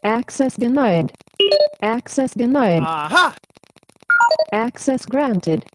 Access denied. Access denied. Aha! Access granted.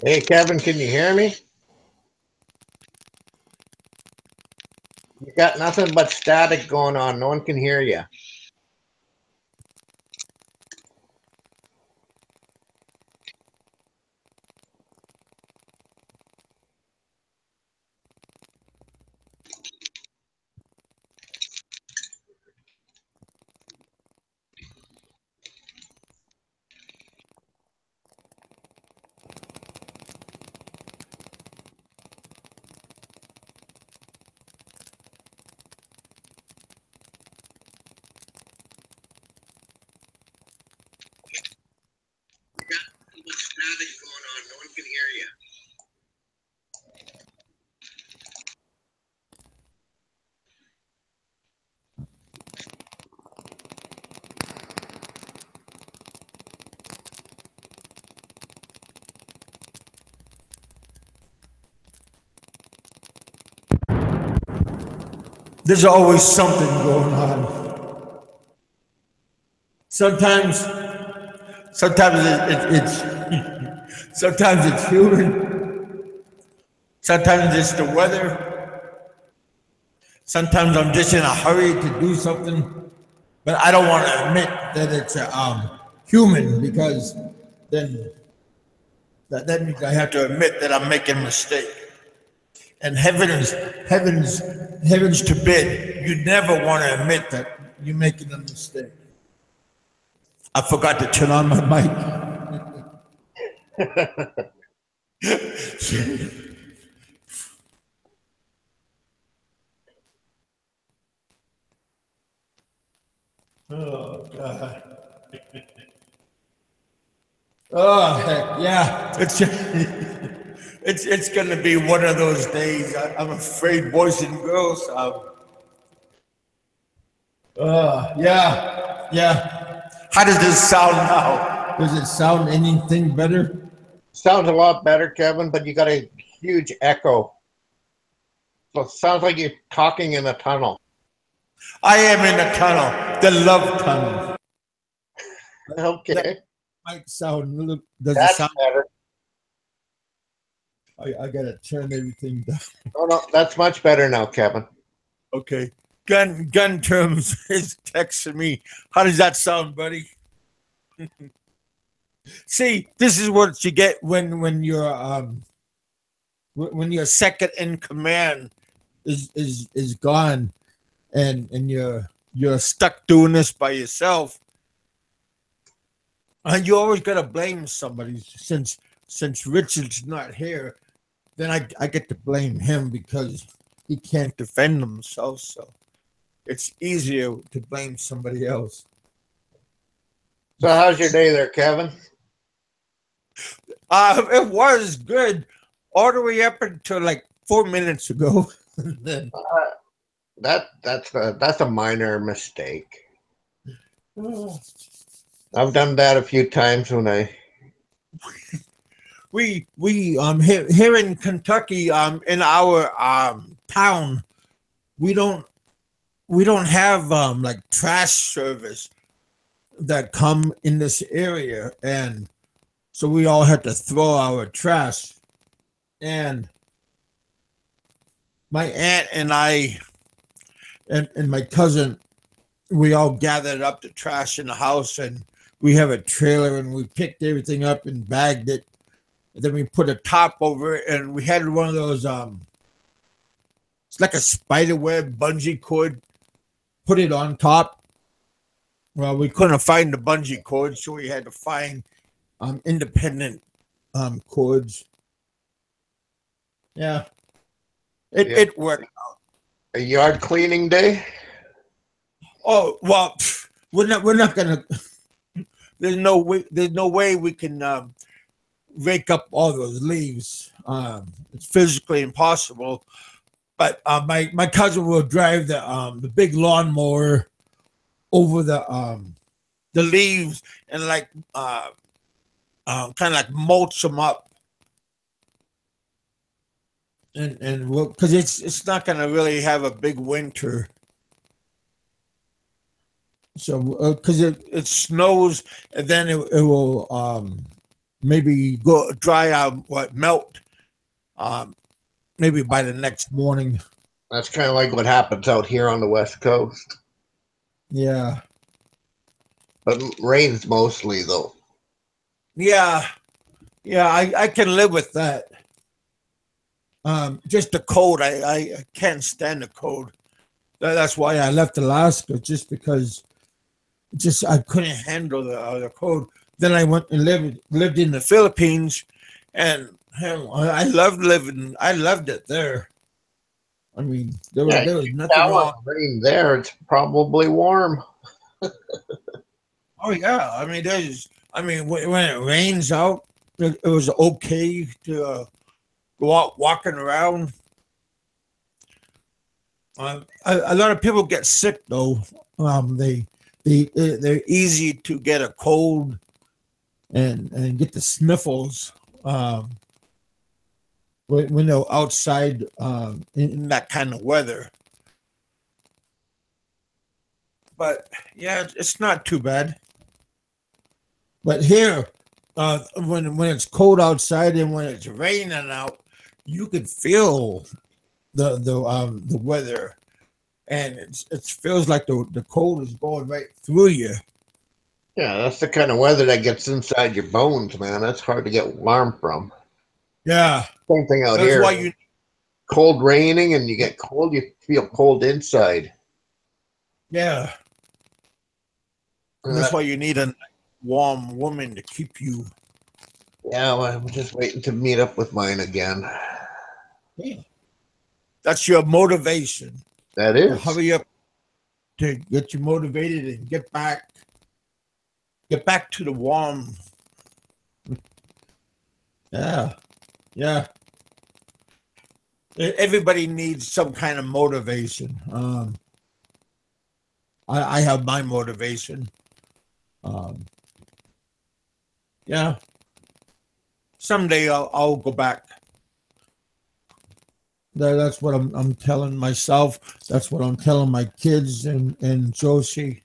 Hey, Kevin, can you hear me? You got nothing but static going on. No one can hear you. Static going on. No one can hear you. There's always something going on. Sometimes sometimes it's human. Sometimes it's the weather. Sometimes I'm just in a hurry to do something, but I don't want to admit that it's human, because then that means I have to admit that I'm making a mistake. And heavens to bid, you never want to admit that you're making a mistake. I forgot to turn on my mic. Oh, God. Oh, heck, yeah. It's going to be one of those days. I'm afraid, boys and girls. Yeah. How does this sound now? Does it sound anything better? Sounds a lot better, Kevin, but you got a huge echo. So it sounds like you're talking in a tunnel. I am in a tunnel, the love tunnel. Okay, That might sound a little. Does it that's sound? better. I gotta turn everything down. Oh no, that's much better now, Kevin. Okay. Gun terms is texting me. How does that sound, buddy? See, this is what you get when your second in command is gone, and you're stuck doing this by yourself. And you always gotta blame somebody. Since Richard's not here, then I get to blame him because he can't defend himself. So it's easier to blame somebody else. So how's your day there, Kevin? It was good all the way up until like 4 minutes ago. Then, That's a minor mistake. I've done that a few times when I. we here in Kentucky in our town we don't have like trash service that come in this area, and so we all had to throw our trash. And my aunt and I and my cousin, we all gathered up the trash in the house, and we have a trailer, and we picked everything up and bagged it. And then we put a top over it, and we had one of those it's like a spider web bungee cord, put it on top. Well, we couldn't find the bungee cord, so we had to find independent cords. Yeah. It worked. A yard cleaning day? Oh well, we're not gonna. There's no way we can rake up all those leaves. It's physically impossible. But my cousin will drive the big lawnmower over the leaves and like kind of like mulch them up. And because it's not going to really have a big winter. So because it snows, and then it will maybe go dry out, melt maybe by the next morning. That's kind of like what happens out here on the West Coast. Yeah. But rains mostly, though. Yeah. I can live with that. Just the cold. I can't stand the cold. That's why I left Alaska, just because I couldn't handle the cold. Then I went and lived in the Philippines, and I loved it there. I mean, there was nothing wrong. Rain there, it's probably warm. Oh yeah, I mean, when it rains out, it was okay to go out walking around. A lot of people get sick though. They're easy to get a cold and get the sniffles when they're outside in that kind of weather. But yeah, it's not too bad. But here, when it's cold outside and when it's raining out, you could feel the weather, and it feels like the cold is going right through you. Yeah, that's the kind of weather that gets inside your bones, man. That's hard to get warm from. Yeah. Same thing out That's here. why Cold raining and you get cold, you feel cold inside. Yeah. That's why you need a warm woman to keep you. Yeah, well, I'm just waiting to meet up with mine again. Yeah. That's your motivation. That is. Hurry up to get you motivated and get back to the warm. Yeah. Everybody needs some kind of motivation. I have my motivation. Yeah. Someday I'll go back. That's what I'm telling myself. That's what I'm telling my kids and Josie.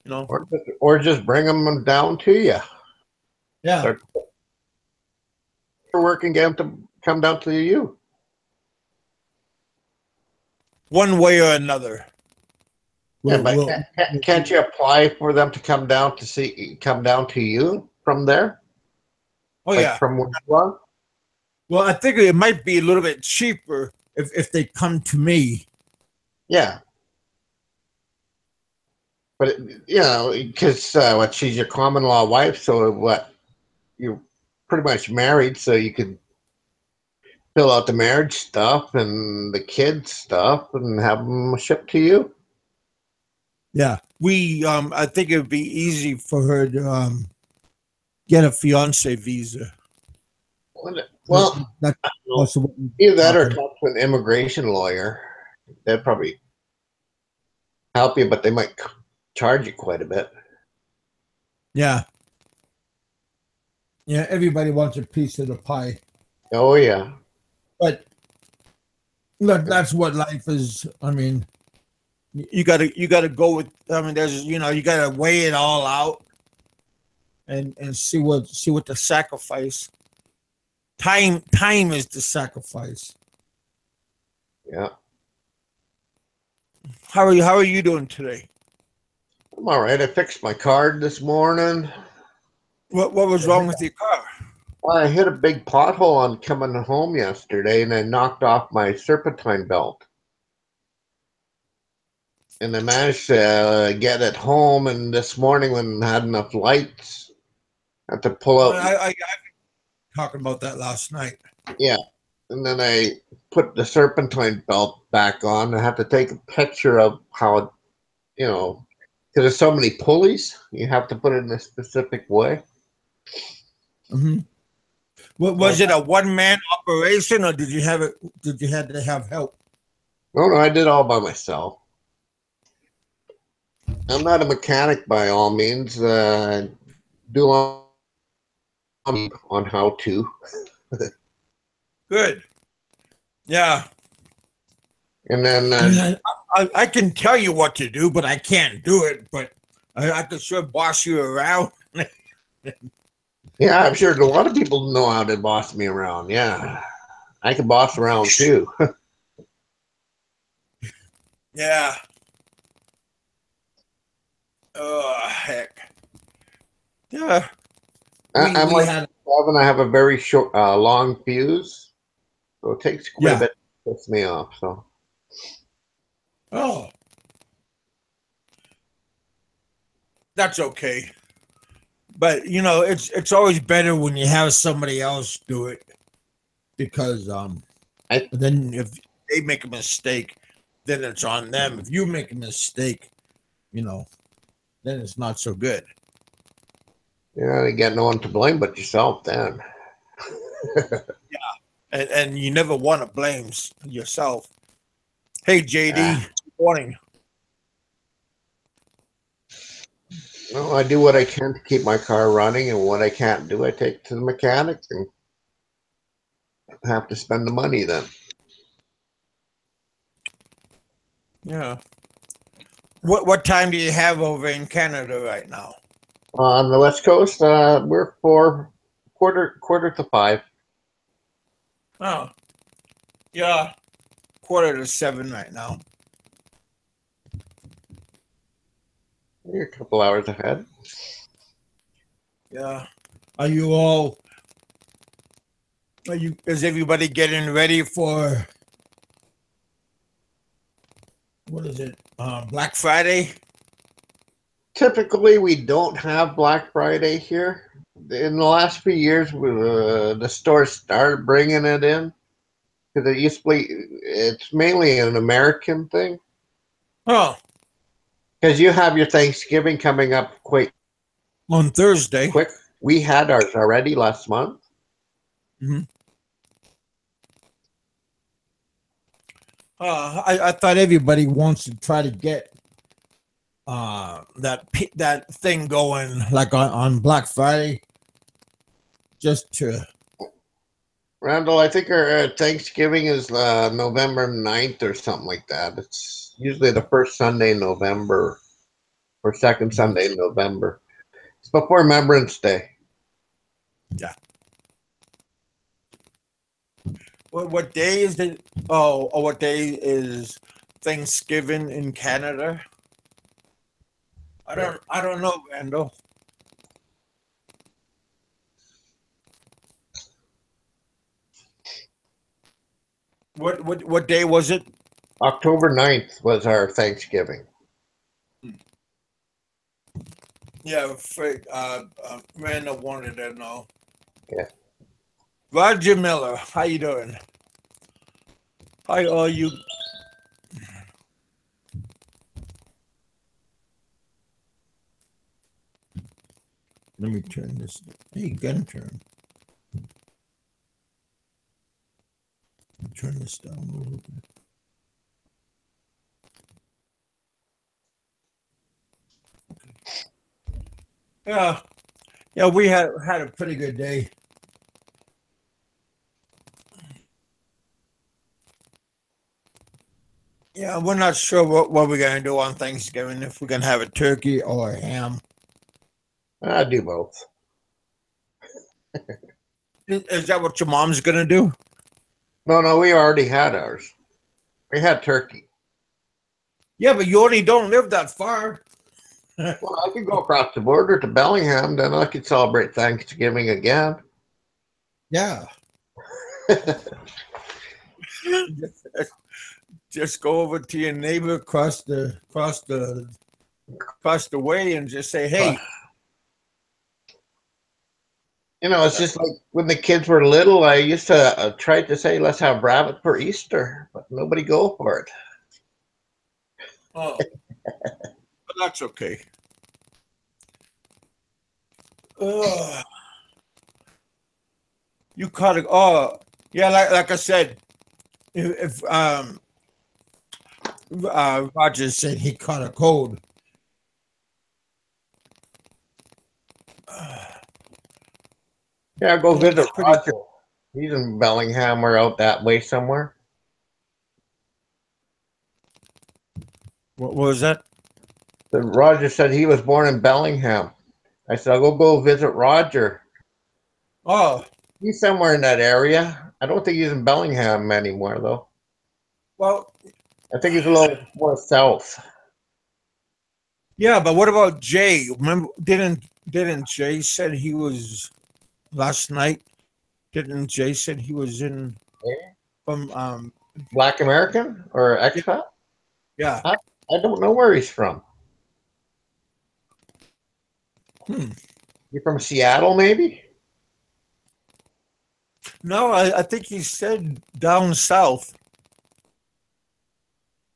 You know. Or just bring them down to you. Yeah. Start working, get them to come down to you. One way or another. Yeah, but can't you apply for them to come down to you from there? Oh Like yeah. from where you are? Well, I think it might be a little bit cheaper if they come to me. Yeah. But because what, she's your common law wife, so what, you're pretty much married, so you could fill out the marriage stuff and the kids stuff and have them shipped to you. Yeah. I think it would be easy for her to get a fiance visa. Well, That's possible. either that or talk to an immigration lawyer. They'd probably help you, but they might charge you quite a bit. Yeah. Yeah, everybody wants a piece of the pie. Oh yeah. But look, that's what life is. I mean, you gotta go with, I mean, there's, you gotta weigh it all out and see what the sacrifice. Time is the sacrifice. Yeah. How are you doing today? I'm all right. I fixed my car this morning. What was wrong with your car? Well, I hit a big pothole on coming home yesterday, and I knocked off my serpentine belt. And I managed to get it home. And this morning, when I had enough lights, I had to pull out. I talking about that last night. Yeah. And then I put the serpentine belt back on. I had to take a picture of how, because there's so many pulleys, you have to put it in a specific way. Mm-hmm. Was it a one-man operation, or did you have it? Did you have to have help? No, I did it all by myself. I'm not a mechanic by all means. Do on how to. Good. Yeah. And then I can tell you what to do, but I can't do it. But I could sure boss you around. yeah, I'm sure a lot of people know how to boss me around. Yeah, I can boss around too. Yeah. Oh heck. Yeah. I'm We like had. Kevin. I have a very short, long fuse, so it takes quite a Yeah. bit to piss me off. So Oh, that's okay. But it's always better when you have somebody else do it, because I then if they make a mistake, then it's on them. If you make a mistake, then it's not so good. you got no one to blame but yourself. Then And you never want to blame yourself. Hey JD, good morning. no, I do what I can to keep my car running, and what I can't do, I take to the mechanic and have to spend the money then. Yeah. What time do you have over in Canada right now? On the West Coast, we're quarter to 5. Oh, yeah, 6:45 right now. You're a couple hours ahead. Yeah. Are you all? Is everybody getting ready for what is it? Black Friday? Typically, we don't have Black Friday here. In the last few years, the stores started bringing it in because it's mainly an American thing. Oh, Because you have your Thanksgiving coming up quite on Thursday. quick. We had ours already last month. Mm-hmm. I thought everybody wants to try to get that thing going like on Black Friday, just to Randall, I think our Thanksgiving is November 9th or something like that. It's usually the first Sunday in November or second Sunday in November. It's before Remembrance Day. yeah. What day is it? Oh, what day is Thanksgiving in Canada? I don't know, Randall. What day was it? October 9th was our Thanksgiving. Yeah, Randall wanted to know. Yeah. Roger Miller, how you doing? How are you? Let me turn this. Hey, gun turn. Turn this down a little bit. Yeah, yeah, we had a pretty good day. Yeah, we're not sure what we're gonna do on Thanksgiving, if we're gonna have a turkey or a ham. I do both. Is that what your mom's gonna do? No, we already had ours. We had turkey. Yeah, but you only don't live that far. Well, I could go across the border to Bellingham, then I could celebrate Thanksgiving again. Yeah. Just go over to your neighbor across the way and just say, "Hey." You know, it's just like when the kids were little, I used to try to say, let's have rabbit for Easter, but nobody go for it. Oh, but that's okay. Ugh. You caught it. Oh, yeah. Like I said, if Roger said he caught a cold. Yeah, go Yeah, visit it's pretty. Roger. He's in Bellingham or out that way somewhere. What was that? So Roger said he was born in Bellingham. I said, I'll go visit Roger. Oh, He's somewhere in that area. I don't think he's in Bellingham anymore, though. well, I think he's a little more south. yeah, but what about Jay? Remember, didn't Jay said he was last night? Didn't Jay said he was in from Black American or yeah, expat? yeah. I don't know where he's from. Hmm. You from Seattle, maybe? No, I think he said down south.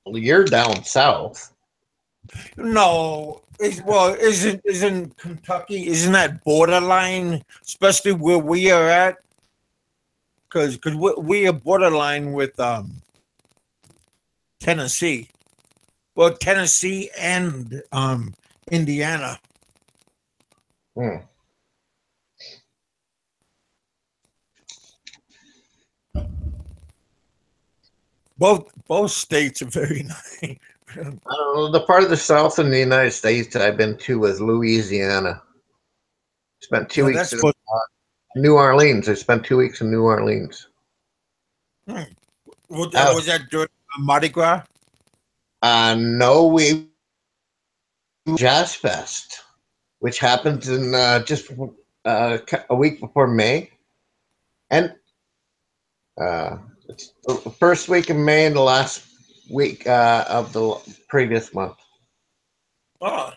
Well, you're down south. No, isn't Kentucky? Isn't that borderline, especially where we are at? Because we are borderline with Tennessee. Well, Tennessee and Indiana. Hmm. Both states are very nice. I don't know. The part of the South in the United States that I've been to was Louisiana. Spent two Now weeks that's in what. New Orleans. I spent 2 weeks in New Orleans. Hmm. Was Uh, that during Mardi Gras? no, we Jazz Fest, which happens in just a week before May, and it's the first week of May and the last week of the previous month. Oh,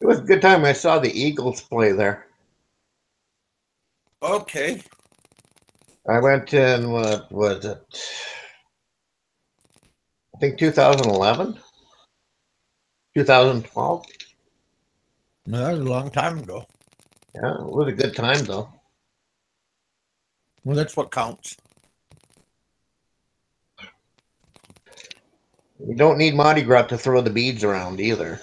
It was a good time. I saw the Eagles play there. okay. I went in, what was it? I think 2011, 2012. No, that was a long time ago. Yeah, it was a good time, though. Well, that's what counts. You don't need Mardi Gras to throw the beads around either.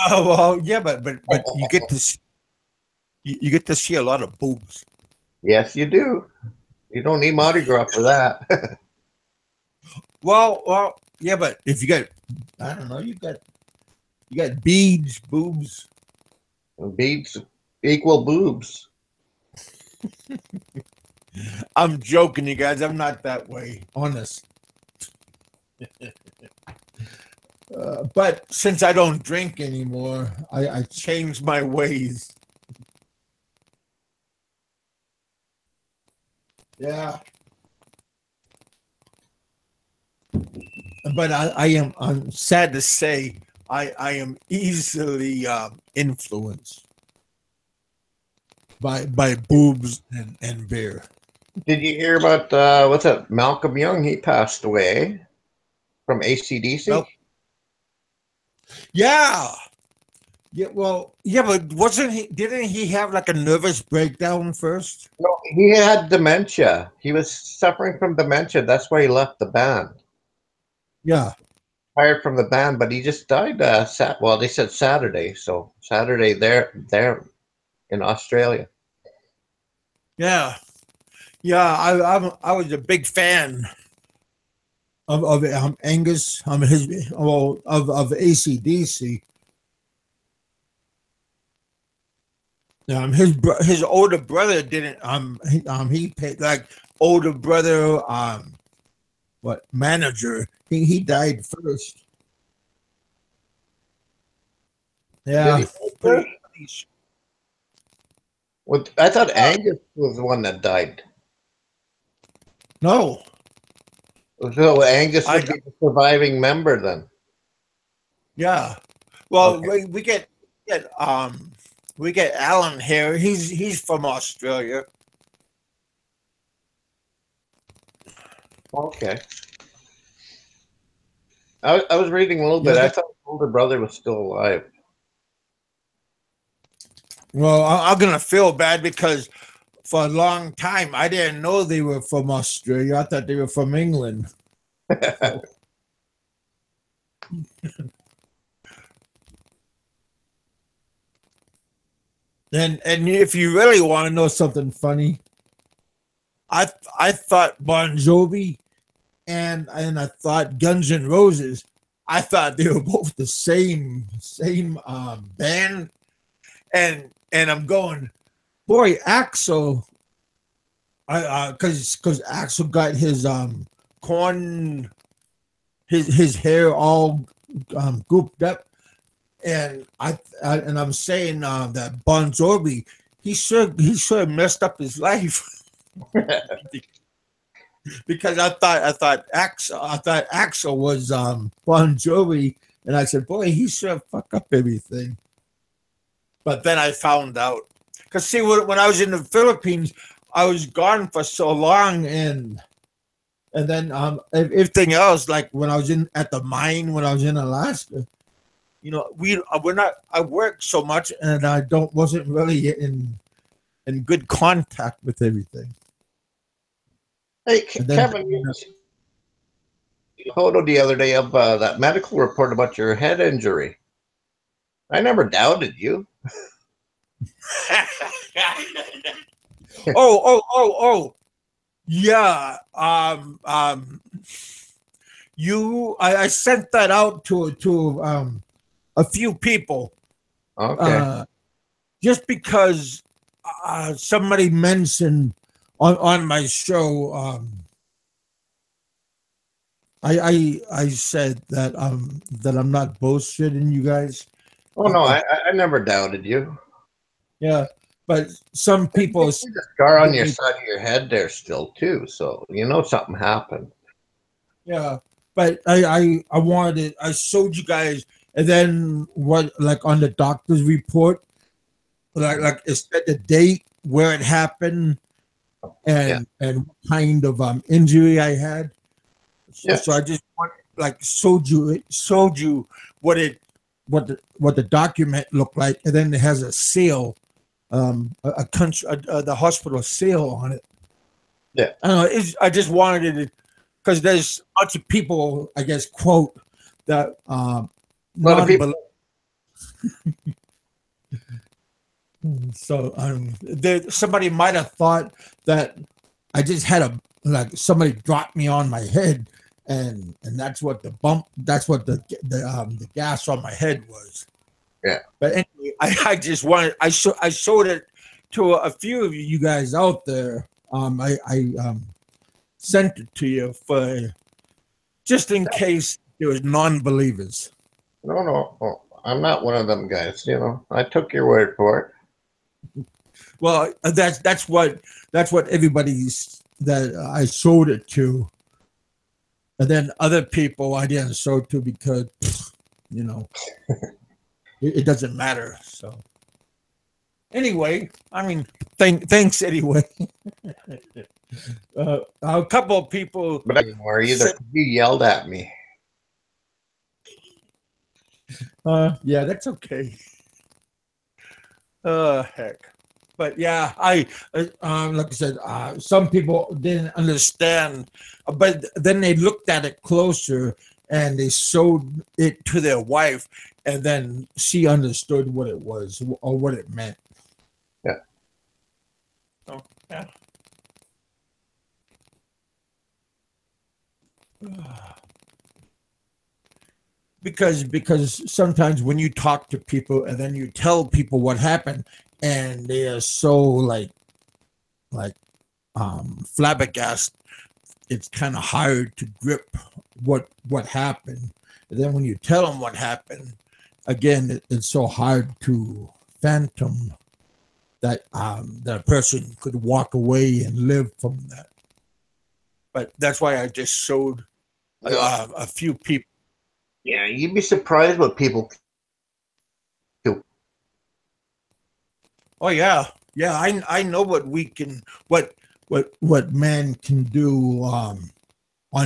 Oh well, yeah, but you get to you get to see a lot of boobs. Yes, you do. You don't need Mardi Gras for that. Well, yeah, but if you got, I don't know, you got beads, boobs. Beads equal boobs. I'm joking, you guys. I'm not that way, honest. But since I don't drink anymore, I changed my ways. Yeah. But I'm sad to say I am easily influenced by boobs and beer. Did you hear about what's that? Malcolm Young, he passed away from ACDC. Nope. Yeah. Yeah, well, yeah, but wasn't he? Didn't he have like a nervous breakdown first? No, he had dementia. He was suffering from dementia. That's why he left the band. Yeah, Fired from the band, but he just died. Well, they said Saturday, so Saturday there in Australia. yeah, yeah. I was a big fan of Angus, his of ACDC. His older brother didn't he paid like older brother what manager he died first. Did Yeah, he? pretty. Well, I thought Angus was the one that died. No, So Angus I would be the surviving member then. yeah. Well, Okay. get we get Alan here. He's from Australia. Okay. I was reading a little Yeah. bit. I thought his older brother was still alive. Well, I'm gonna feel bad because for a long time I didn't know they were from Australia. I thought they were from England. So. And if you really want to know something funny, I thought Bon Jovi and I thought Guns N' Roses. I thought they were both the same band, and I'm going, boy, Axel, I because Axel got his corn his hair all gooped up, and I'm saying that Bon Jovi he should have messed up his life. Because I thought Axel was Bon Jovi, and I said, boy, he should have fucked up everything. But then I found out because see, when I was in the Philippines, I was gone for so long, and then everything else, like when I was in at the mine, when I was in Alaska, you know, we're not. I work so much, and I wasn't really in good contact with everything. Hey, And then, Kevin, you a photo the other day of that medical report about your head injury. I never doubted you. oh, yeah. I sent that out to a few people, Okay. just because somebody mentioned on my show. I said that I'm not bullshitting you guys. Oh no, I never doubted you. Yeah, but some people There's a scar on your side of your head there still too, so you know something happened. yeah, but I wanted it. I showed you guys, and then what like on the doctor's report, like it said the date where it happened and what kind of injury I had. Yeah. So I just showed you what the document looked like, and then it has a seal, a country, the hospital seal on it. Yeah. I don't know. I just wanted it because there's a bunch of people, I guess, quote that lot of people. So somebody might have thought that I just had somebody dropped me on my head, and that's what the bump. That's what the gas on my head was. Yeah. But anyway, I just wanted I showed it to a few of you guys out there. I sent it to you for just in case there was non-believers. No, I'm not one of them guys. You know, I took your word for it. Well, that's what everybody's that I showed it to, and then other people I didn't show it to because you know it doesn't matter. So anyway, I mean, thanks anyway. A couple of people, But anymore either. You yelled at me. yeah, that's okay. Heck. But yeah, like I said, some people didn't understand, but then they looked at it closer and they showed it to their wife, and then she understood what it was or what it meant. Yeah. Oh, yeah. Because sometimes when you talk to people and then you tell people what happened, and they are so like flabbergasted, it's kind of hard to grip what happened. And then when you tell them what happened, again, it's so hard to phantom that that person could walk away and live from that. But that's why I just showed a few people. Yeah, you'd be surprised what people do. Oh yeah, yeah. I know what we can what man can do on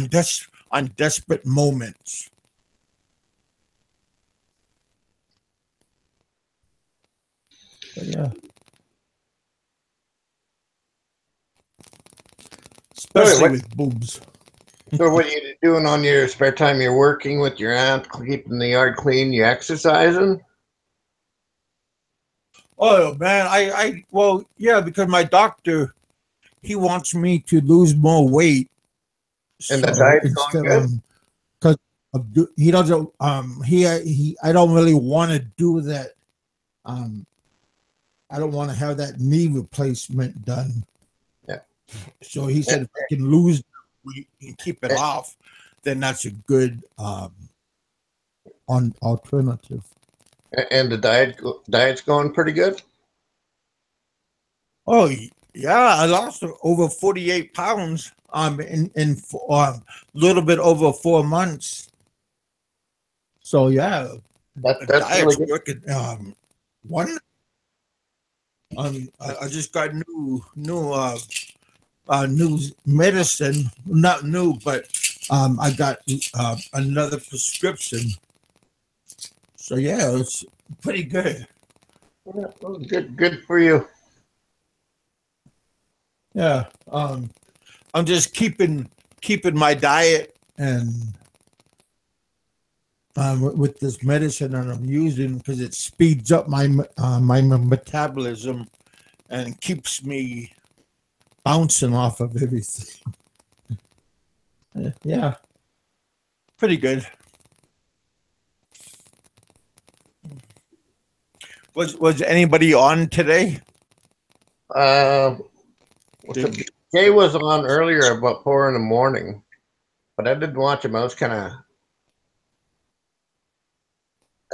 desperate moments. But yeah, especially with boobs. So what are you doing on your spare time? You're working with your aunt, keeping the yard clean. You exercising? Oh man, well yeah, because my doctor, he wants me to lose more weight. And the So diet's instead going because he doesn't he I don't really want to do that. I don't want to have that knee replacement done. Yeah. So he said if I can lose weight and keep it off, then that's a good alternative. And the diet's going pretty good? Oh yeah, I lost over 48 pounds in a little bit over 4 months. So yeah, That's diet's really good. working. One, I just got new medicine. Not new, but I got another prescription. So yeah, it's pretty good. Yeah, well, good for you. Yeah, I'm just keeping my diet and with this medicine that I'm using because it speeds up my metabolism and keeps me bouncing off of everything. Yeah, pretty good. Was anybody on today? Jay was on earlier about 4 a.m, but I didn't watch him. I was kind of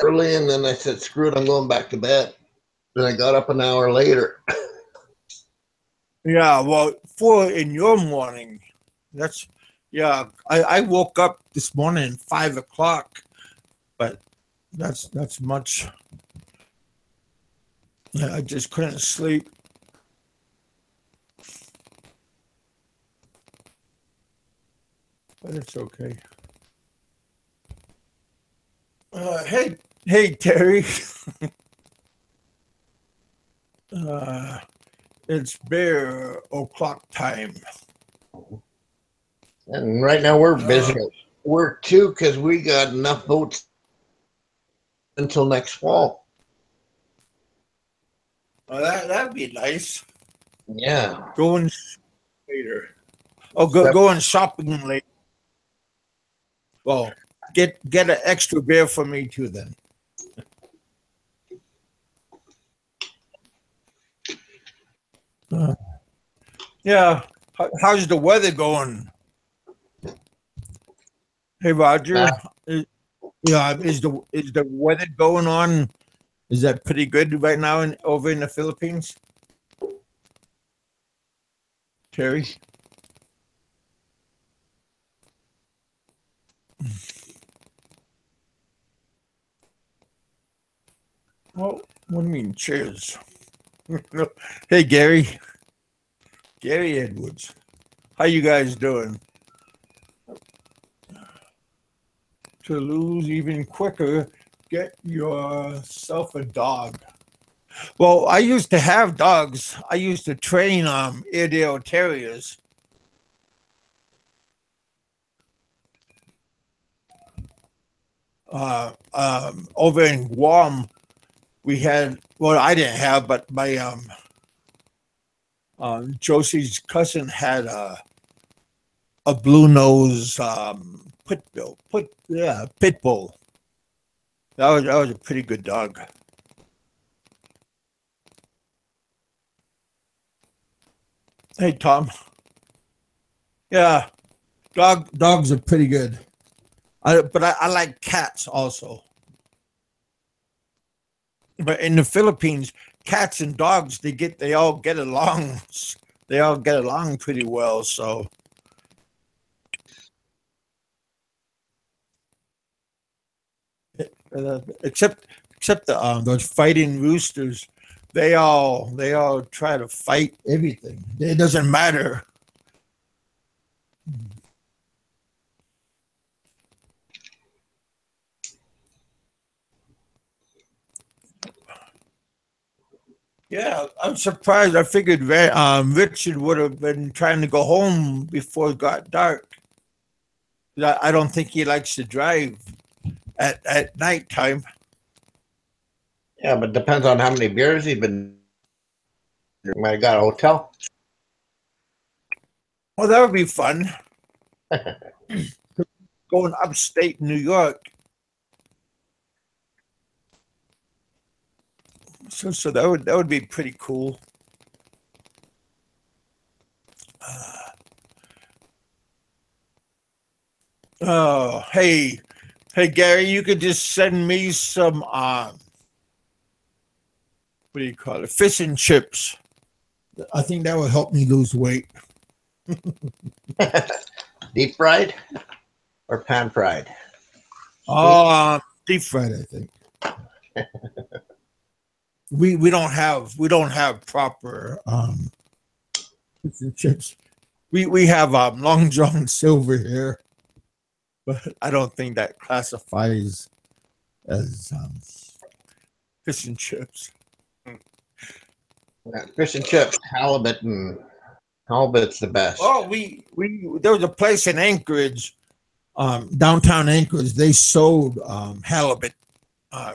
early, and then I said, "Screw it, I'm going back to bed." Then I got up an hour later. Yeah, well, 4 in your morning. That's yeah. I woke up this morning at 5 o'clock, but that's much. Yeah, I just couldn't sleep. But it's okay. Hey, Terry. It's bear o'clock time. And right now we're busy at work too because we got enough votes until next fall. Well, that'd be nice. Yeah. Going later. Oh, going shopping later. Well, get an extra beer for me too then. Yeah. How's the weather going? Hey Roger. Yeah, is the weather going on? Is that pretty good right now over in the Philippines? Terry? Well, what do you mean, cheers? Hey, Gary. Gary Edwards. How you guys doing? To lose even quicker, get yourself a dog. Well, I used to have dogs. I used to train Airedale Terriers. Over in Guam, we had, well, I didn't have, but my Josie's cousin had a blue nose pit bull. Pit bull. That was a pretty good dog. Hey Tom. Yeah, dogs are pretty good. But I like cats also. But in the Philippines, cats and dogs they all get along. They all get along pretty well. So except those fighting roosters, they all try to fight everything. It doesn't matter. Yeah, I'm surprised. I figured Richard would have been trying to go home before it got dark. I don't think he likes to drive at nighttime. Yeah, but depends on how many beers he's been. You might have got a hotel. Well, that would be fun. Going upstate New York. So that would be pretty cool. Oh, hey Gary, you could just send me some what do you call it? Fish and chips. I think that would help me lose weight. Deep fried or pan fried? Deep fried, I think. we don't have proper fish and chips. We have Long John Silver here, but I don't think that classifies as fish and chips. Yeah, fish and chips, halibut's the best. Oh, we there was a place in Anchorage, downtown Anchorage. They sold halibut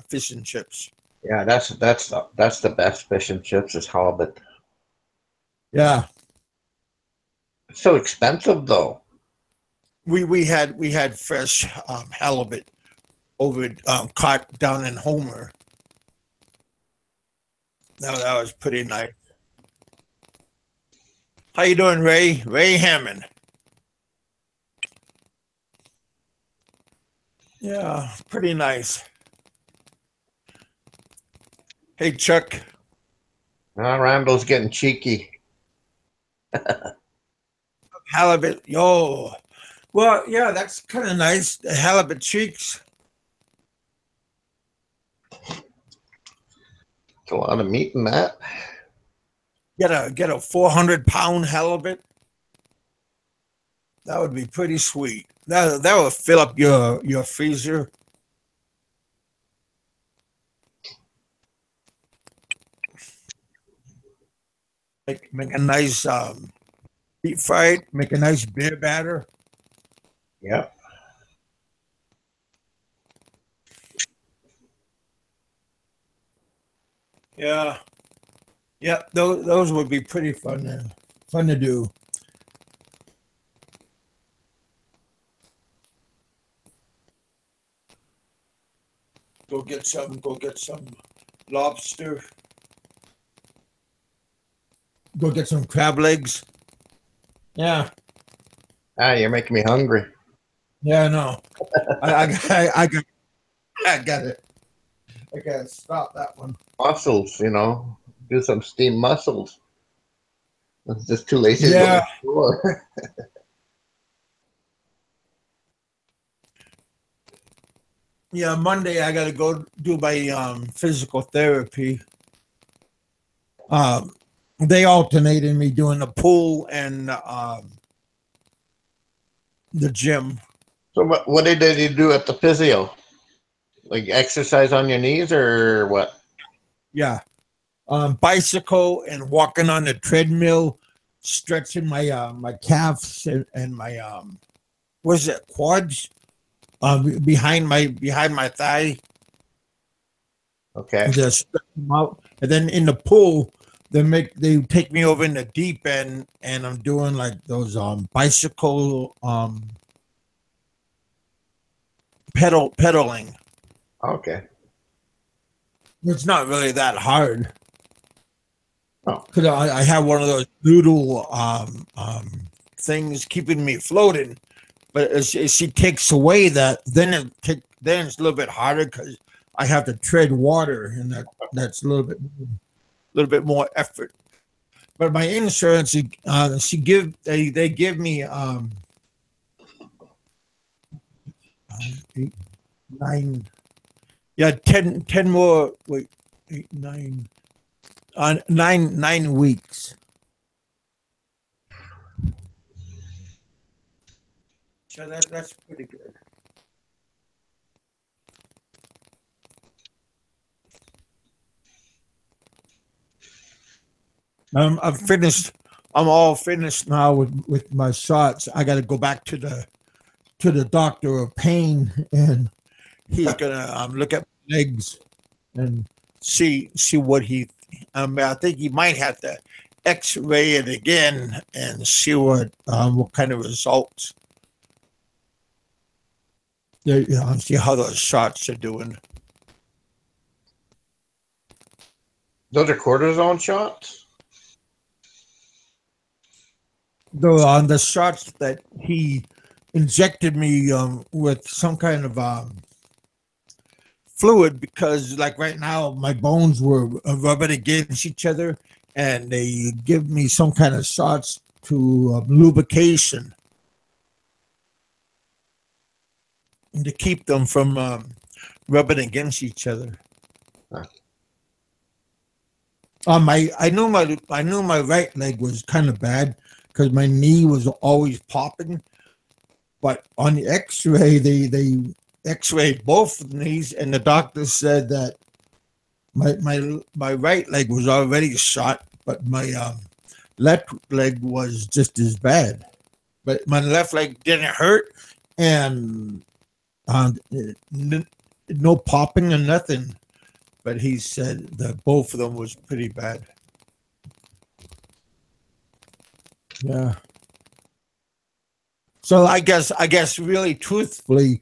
fish and chips. Yeah, that's the best fish and chips is halibut. Yeah, It's so expensive though. we had fresh halibut over caught down in Homer. That was pretty nice. How you doing, Ray? Ray Hammond. Yeah, pretty nice. Hey, Chuck. Randall's getting cheeky. Halibut. Yo. Well, yeah, that's kind of nice. The halibut cheeks. It's a lot of meat in that. Get a 400-pound halibut. That would be pretty sweet. That would fill up your freezer. Make a nice deep fried. Make a nice beer batter. Yep. Yeah. Yeah. Those would be pretty fun to do. Go get some lobster. Go get some crab legs. Yeah. Ah, you're making me hungry. Yeah, no. I got it. I gotta stop that one. Mussels, do some steamed mussels. I'm just too lazy to go to Yeah. the store. Yeah, Monday I gotta go do my physical therapy. Um they alternated me doing the pool and the gym. So what did you do at the physio? Like exercise on your knees or what? Yeah. Bicycle and walking on the treadmill, stretching my calves and my what's it, quads behind my thigh. Okay. Just stretch them out, and then in the pool, they take me over in the deep end, and I'm doing like those bicycle pedaling. Okay. It's not really that hard Oh, because I have one of those noodle things keeping me floating. But as she takes away that, then it's a little bit harder because I have to tread water, and that's a little bit more effort. But my insurance, they give me 8, 9, yeah, 10 more. Wait, 8, 9, 9 weeks. So that's pretty good. I'm finished. I'm all finished now with my shots. I got to go back to the doctor of pain, and he's gonna look at my legs and see what he. I think he might have to X-ray it again and see what kind of results. See how those shots are doing. those are cortisone shots? Though on the shots that he injected me with some kind of fluid, because like right now my bones were rubbing against each other, and they give me some kind of shots to lubrication and to keep them from rubbing against each other. Huh. I knew my right leg was kind of bad because my knee was always popping. But on the X-ray, they X-rayed both knees, and the doctor said that my right leg was already shot, but my left leg was just as bad. But my left leg didn't hurt, and no popping and nothing. But he said that both of them was pretty bad. Yeah. So I guess really truthfully,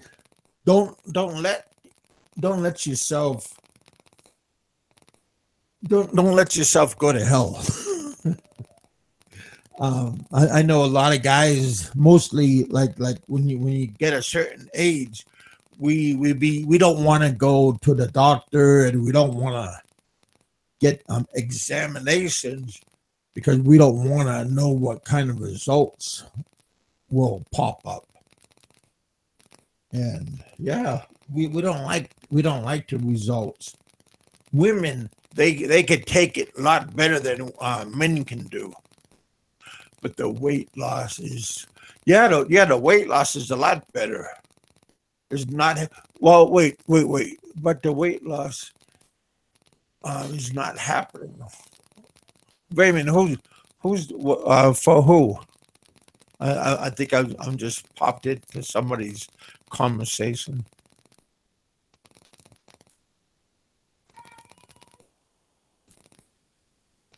don't don't let don't let yourself don't let yourself go to hell. I know a lot of guys, mostly like when you get a certain age, we don't want to go to the doctor, and we don't want to get examinations because we don't want to know what kind of results will pop up. And yeah, we don't like the results. Women, they could take it a lot better than men can do. But the weight loss is, the weight loss is a lot better. It's not, well, wait, but the weight loss is not happening. Wait a minute, who's for who? I think I'm just popped into somebody's conversation.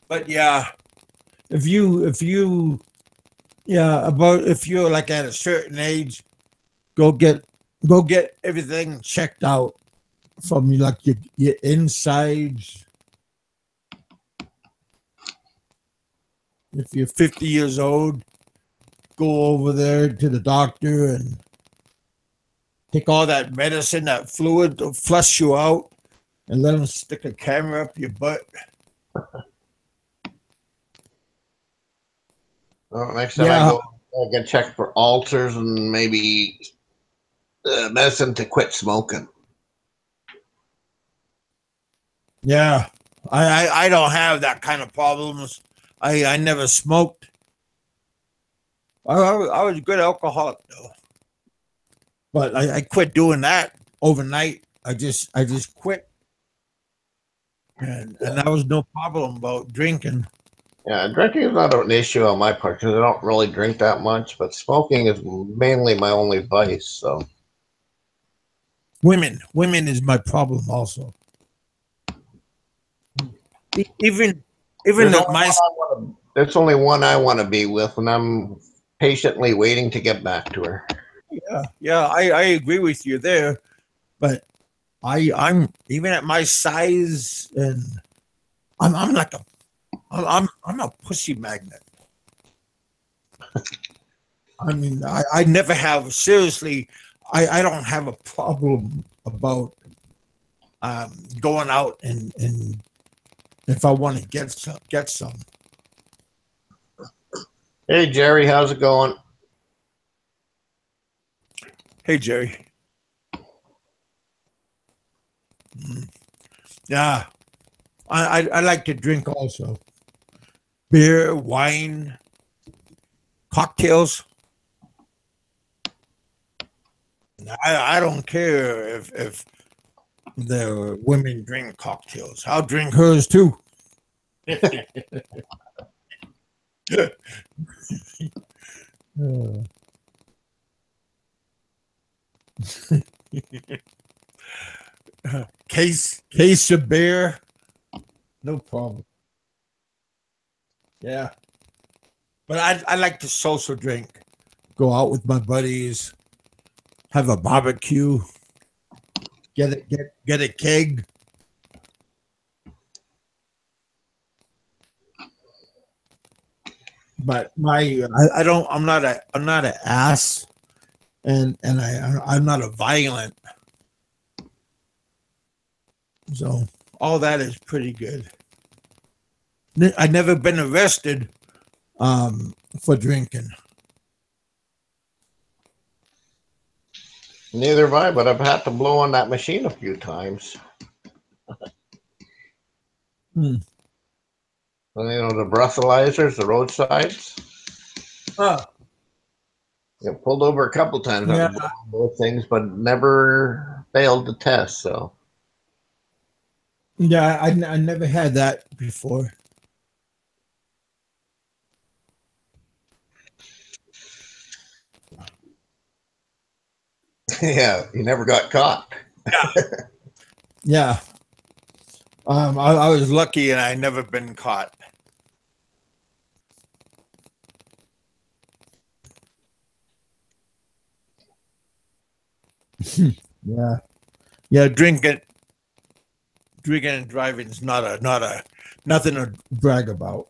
But yeah, if you yeah, about if you're like at a certain age, go get go get everything checked out from like your insides. If you're 50 years old, go over there to the doctor and take all that medicine, that fluid to flush you out, and let them stick a camera up your butt. Well, next time I Yeah, go, I get checked for ulcers and maybe medicine to quit smoking. yeah. I don't have that kind of problems. I never smoked. I was a good alcoholic though, but I quit doing that overnight. I just quit, and that was no problem about drinking. Yeah, drinking is not an issue on my part because I don't really drink that much, but smoking is mainly my only vice. So Women is my problem also. Even even there's at only my one I want to. There's only one I want to be with, and I'm patiently waiting to get back to her. yeah, I agree with you there, but I'm even at my size, and I'm like I'm a pussy magnet. I mean, I never have seriously. I don't have a problem about going out and if I want to get some. Hey Jerry, how's it going? Hey Jerry, mm, yeah, I like to drink also beer, wine, cocktails. I don't care if the women drink cocktails. I'll drink hers too. Case of beer, no problem. Yeah, but I like to social drink. Go out with my buddies, have a barbecue, get a keg. But I don't I'm not an ass, and I'm not a violent. So all that is pretty good. I never been arrested for drinking. Neither have I, but I've had to blow on that machine a few times. Hmm. And, you know, the breathalyzers, the roadsides. Oh, Yeah, pulled over a couple times yeah, on both things, but never failed the test. So yeah. I never had that before. yeah, you never got caught. Yeah. I was lucky and I never been caught. Yeah. Yeah. Drinking and driving is not a nothing to brag about.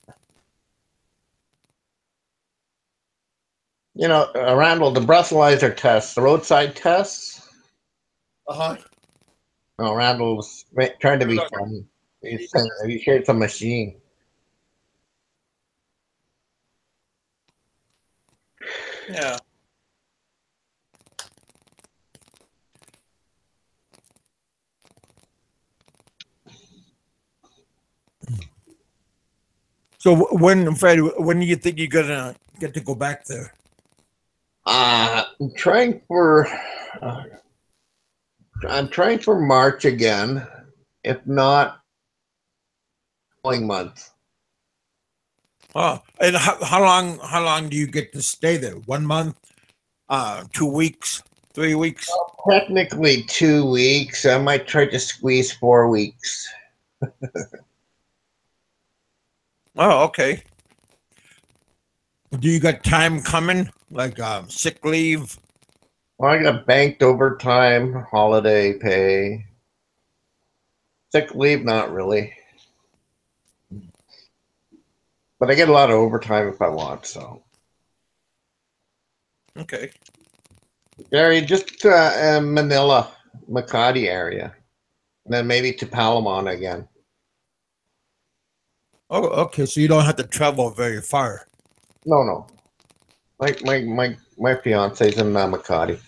You know, Randall, the breathalyzer tests, the roadside tests. Uh-huh. No, Randall's trying to be funny. He's saying he shared some machine. Yeah. So when Fred, when do you think you're gonna get to go back there? I'm trying for. Uh, I'm trying for March again. If not, following month. Oh, and how long do you get to stay there? 1 month, 2 weeks, 3 weeks? Technically 2 weeks. I might try to squeeze 4 weeks. Oh, okay. Do you got time coming, like sick leave? Well, I got banked overtime, holiday pay, sick leave, not really. But I get a lot of overtime if I want, so. Okay. Gary, just Manila, Makati area. And then maybe to Palamon again. Oh, okay. So you don't have to travel very far. No, no. My fiance's in Makati.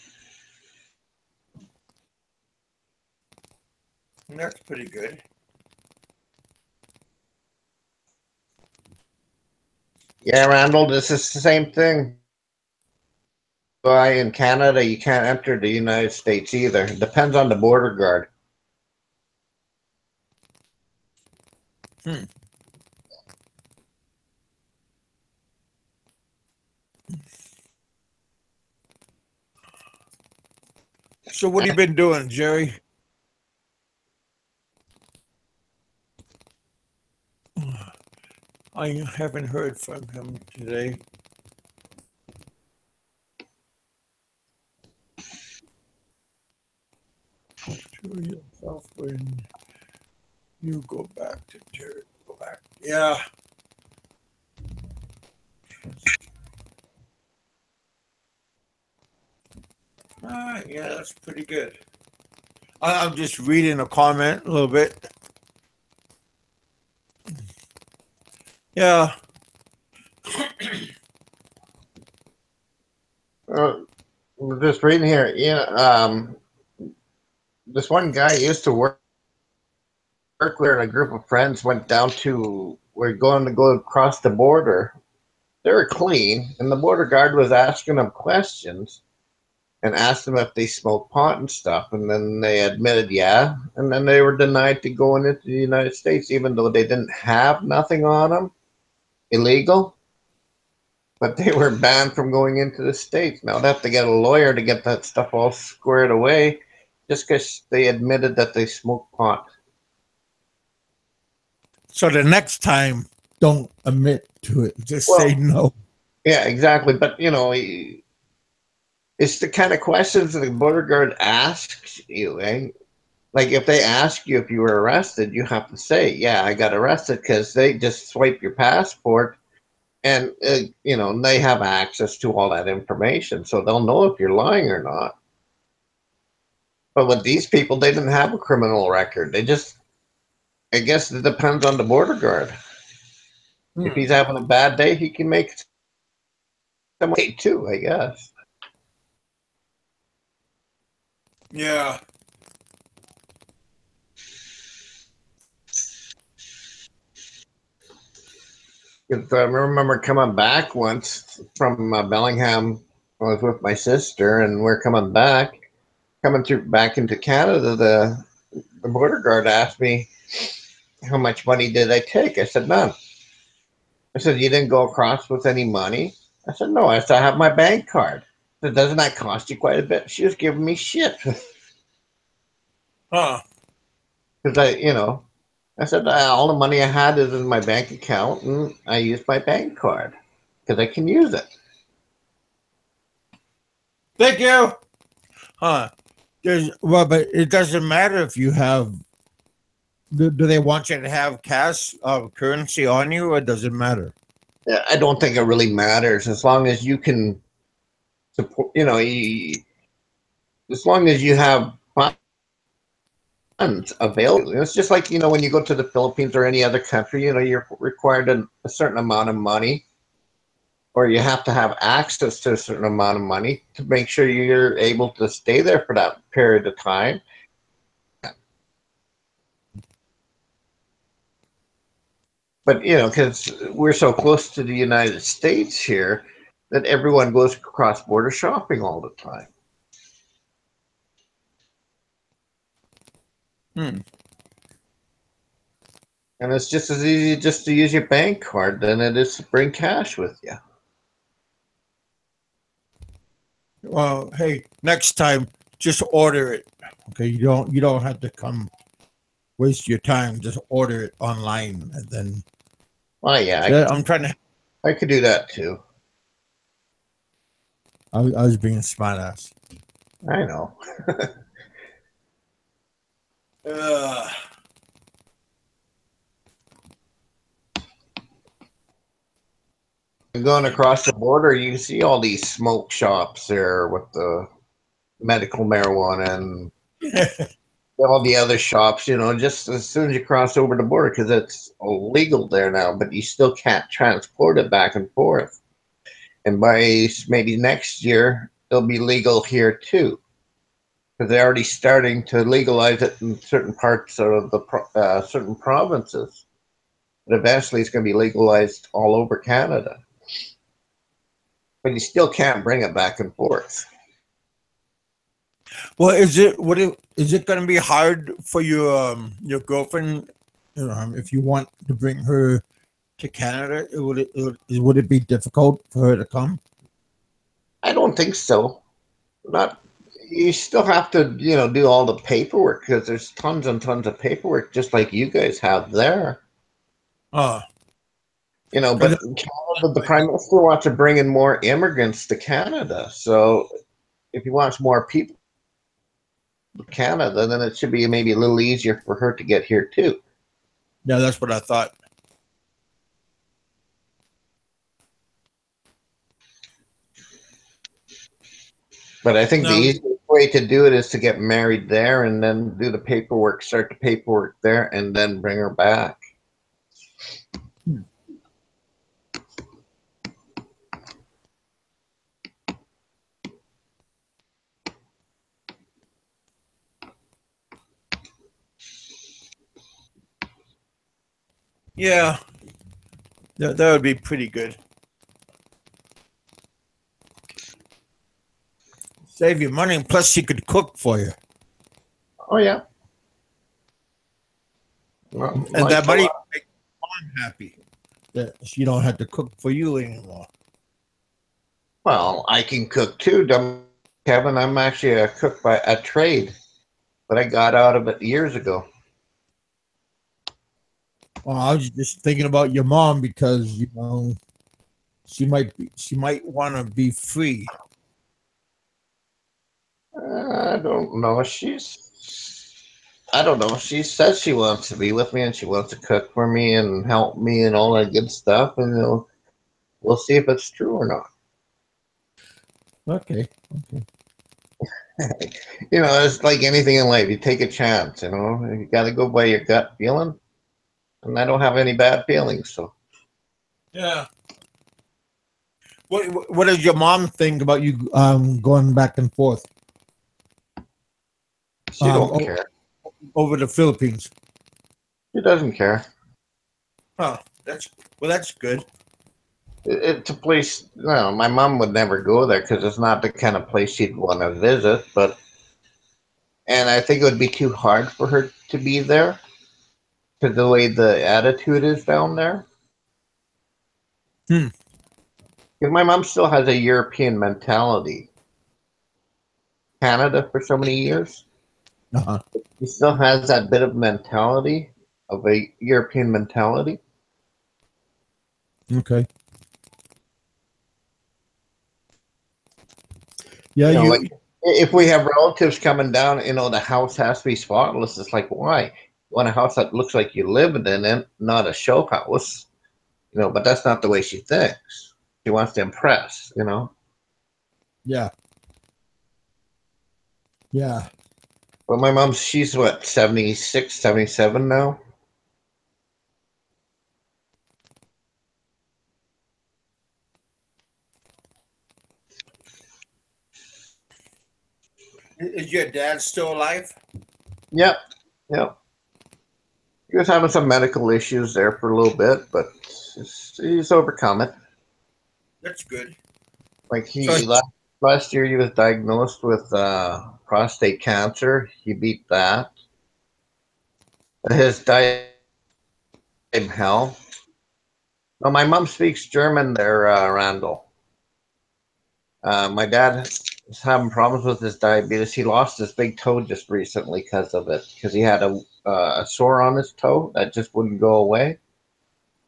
That's pretty good. Yeah, Randall, this is the same thing. Why in Canada you can't enter the United States either. It depends on the border guard. Hmm. So what have you been doing, Jerry? I haven't heard from him today. To yourself when you go back to Jerry. Go back. Yeah. Yeah, that's pretty good. I'm just reading a comment a little bit. Yeah. We're just reading here. Yeah, this one guy used to work there, and a group of friends went down to. We're going to go across the border. They were clean, and the border guard was asking them questions and asked them if they smoked pot and stuff, and then they admitted yeah, and then they were denied to go into the United States, even though they didn't have nothing on them illegal, but they were banned from going into the States. Now they have to get a lawyer to get that stuff all squared away, just because they admitted that they smoked pot. So the next time, don't admit to it. Just say no. Yeah, exactly. But it's the kind of questions that the border guard asks you, eh? Like if they ask you if you were arrested, you have to say, "Yeah, I got arrested," because they just swipe your passport, and they have access to all that information, so they'll know if you're lying or not. But with these people, they didn't have a criminal record. They just, I guess, it depends on the border guard. If he's having a bad day, he can make some way too, I guess. Yeah. Because I remember coming back once from Bellingham. I was with my sister, and we're coming through back into Canada. The border guard asked me how much money did I take. I said none. I said you didn't go across with any money. I said no. I said I have my bank card. I said doesn't that cost you quite a bit? She was giving me shit Huh. because I said all the money I had is in my bank account, and I used my bank card because I can use it. Thank you. Huh. But it doesn't matter if you have. Do they want you to have cash currency on you, or does it matter? I don't think it really matters as long as you can support. As long as you have funds available. It's just like when you go to the Philippines or any other country, you're required a certain amount of money, or you have to have access to a certain amount of money to make sure you're able to stay there for that period of time. But because we're so close to the United States here, that everyone goes cross border shopping all the time. Hmm. And it's just as easy just to use your bank card than it is to bring cash with you. Well, hey, next time just order it. Okay, you don't have to come waste your time. Just order it online, and then Oh yeah, I'm trying to. I could do that too. I was being smart ass. I know. Uh, Going across the border, you see all these smoke shops there with the medical marijuana and all the other shops, just as soon as you cross over the border, because it's illegal there now, but you still can't transport it back and forth. And by maybe next year, it'll be legal here too, because they're already starting to legalize it in certain parts of the certain provinces. But eventually, it's going to be legalized all over Canada. But you still can't bring it back and forth. well, is it going to be hard for your girlfriend, if you want to bring her to Canada? Would it be difficult for her to come? I don't think so. Not. You still have to, do all the paperwork because there's tons and tons of paperwork, just like you guys have there. Uh, But Canada, the Prime Minister wants to bring in more immigrants to Canada. So if he wants more people to Canada, then it should be maybe a little easier for her to get here too. yeah, that's what I thought. But I think the No, easiest way to do it is to get married there and then do the paperwork, start the paperwork there, and then bring her back. yeah, that would be pretty good. Save you money, and plus she could cook for you, Oh yeah. Well, and that like money make mom happy. That she don't have to cook for you anymore. well, I can cook too, Kevin. I'm actually a cook by a trade, but I got out of it years ago. Well, I was just thinking about your mom because she might want to be free. I don't know. I don't know. She says she wants to be with me and she wants to cook for me and help me and all that good stuff. And we'll see if it's true or not. Okay. It's like anything in life. You take a chance. You got to go by your gut feeling. And I don't have any bad feelings. So Yeah. What does your mom think about you going back and forth she don't care. over the Philippines? She doesn't care. Oh, that's good. It's a place. No, my mom would never go there because it's not the kind of place she'd want to visit. And I think it would be too hard for her to be there because the way the attitude is down there. Hmm. Because my mom still has a European mentality. Canada for so many years, Uh-huh. she still has that bit of mentality of a European mentality. Okay. Yeah, Like if we have relatives coming down, the house has to be spotless. It's like, why? You want a house that looks like you live in it, not a show house. But that's not the way she thinks. She wants to impress. Yeah. Yeah. But my mom, she's what, 76, 77 now? Is your dad still alive? Yep. Yep. He was having some medical issues there for a little bit, but he's overcome it. That's good. Like So last year, he was diagnosed with prostate cancer. He beat that. His diet hell. No, my mom speaks German there, Randall. My dad is having problems with his diabetes. He lost his big toe just recently because of it, because he had a sore on his toe that just wouldn't go away.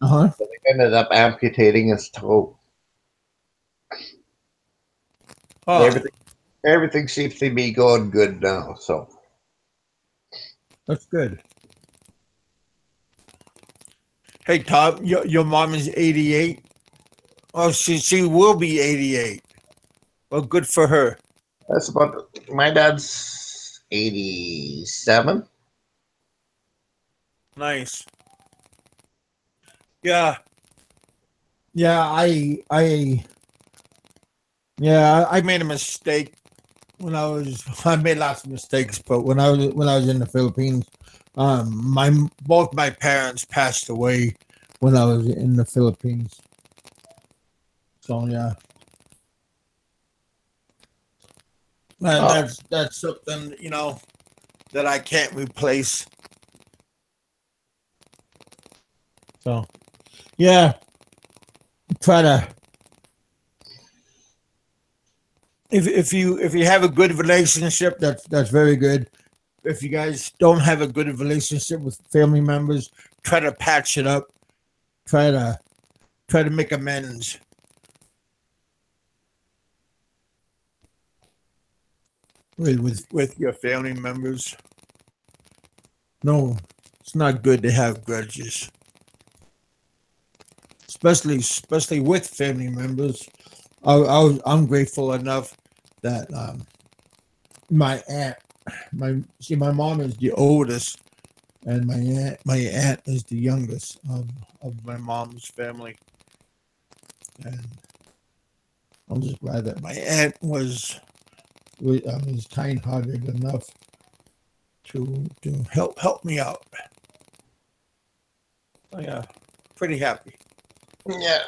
uh-huh. So they ended up amputating his toe. Oh, Everything seems to be going good now. So that's good. Hey, Tom, your mom is 88. Oh, she will be 88. Well, good for her. that's about. My dad's 87. Nice. Yeah. Yeah, I made a mistake when I made lots of mistakes, but when I was in the Philippines, my both my parents passed away when I was in the Philippines. So yeah. And Oh, that's something, that I can't replace. So yeah, try to if you have a good relationship, that's very good. If you guys don't have a good relationship with family members, try to patch it up. Try to make amends. With your family members. No, it's not good to have grudges, especially with family members. I'm grateful enough that my aunt, my mom is the oldest, and my aunt is the youngest of my mom's family, and I'm just glad that my aunt was kind-hearted enough to help me out. Oh, yeah, pretty happy. yeah.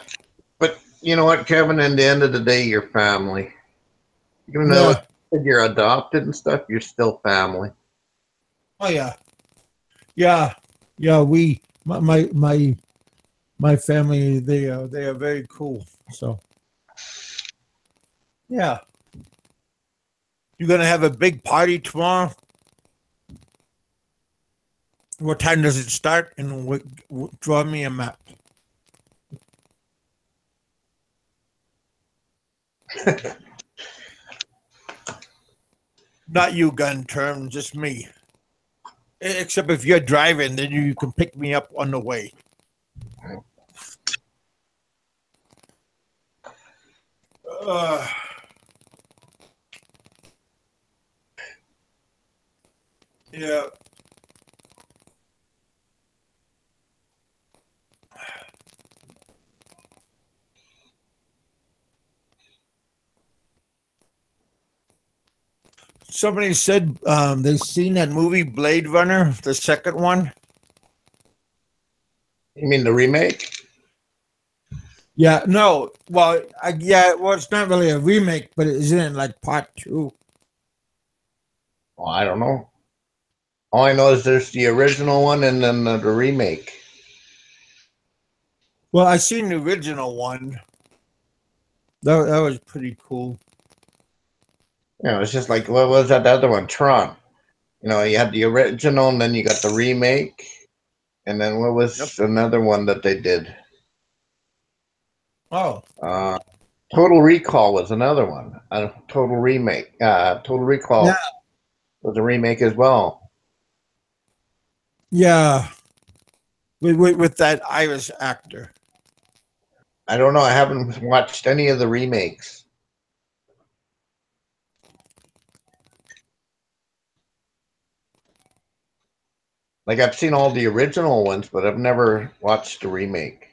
But you know what, Kevin? In the end of the day, you're family. Even though Yeah. you're adopted and stuff, you're still family. Oh yeah. Yeah. Yeah. My family, they are very cool. So yeah. You gonna have a big party tomorrow? What time does it start? And draw me a map. Not you, gun term, just me. Except if you're driving, then you can pick me up on the way. Uh, yeah. Somebody said they've seen that movie Blade Runner, the second one. You mean the remake? Yeah, no. Well, it's not really a remake, but isn't it like part two? Well, I don't know. All I know is there's the original one and then the remake. Well, I seen the original one. That was pretty cool. It's just like what was that the other one? Tron. You had the original and then you got the remake. And then what was another one that they did? Oh, Total Recall was another one. Total remake. Total Recall yeah, was a remake as well. yeah. With that Irish actor. I don't know. I haven't watched any of the remakes. Like I've seen all the original ones, but I've never watched the remake.